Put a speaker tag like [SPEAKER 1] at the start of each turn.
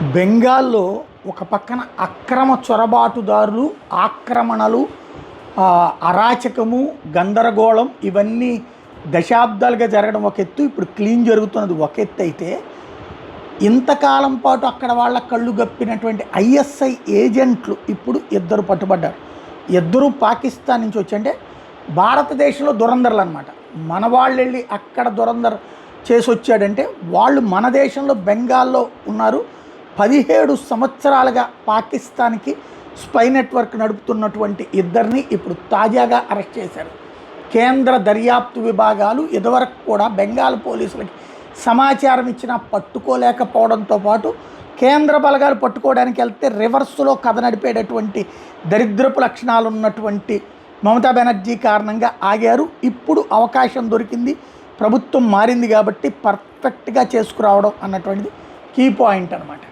[SPEAKER 1] బెంగాల్లో ఒక పక్కన అక్రమ చొరబాటుదారులు, ఆక్రమణలు, అరాచకము, గందరగోళం ఇవన్నీ దశాబ్దాలుగా జరగడం ఒక ఎత్తు. ఇప్పుడు క్లీన్ జరుగుతున్నది ఒక ఎత్తు అయితే, ఇంతకాలం పాటు అక్కడ వాళ్ళ కళ్ళు గప్పినటువంటి ఐఎస్ఐ ఏజెంట్లు ఇప్పుడు ఇద్దరు పట్టుబడ్డారు. ఇద్దరు పాకిస్తాన్ నుంచి వచ్చి, అంటే భారతదేశంలో దురందర్లు అనమాట. మన వాళ్ళు వెళ్ళి అక్కడ దురందర్ చేసి వచ్చాడంటే వాళ్ళు మన దేశంలో బెంగాల్లో ఉన్నారు. 17 సంవత్సరాలుగా పాకిస్తాన్కి స్పై నెట్వర్క్ నడుపుతున్నటువంటి ఇద్దరిని ఇప్పుడు తాజాగా అరెస్ట్ చేశారు. కేంద్ర దర్యాప్తు విభాగాలు ఇదివరకు కూడా బెంగాల్ పోలీసులకి సమాచారం ఇచ్చినా పట్టుకోలేకపోవడంతో పాటు, కేంద్ర బలగాలు పట్టుకోవడానికి వెళ్తే రివర్స్లో కథ నడిపేటటువంటి దరిద్రపు లక్షణాలు ఉన్నటువంటి మమతా బెనర్జీ కారణంగా ఆగారు. ఇప్పుడు అవకాశం దొరికింది, ప్రభుత్వం మారింది కాబట్టి పర్ఫెక్ట్గా చేసుకురావడం అన్నటువంటిది కీ పాయింట్ అనమాట.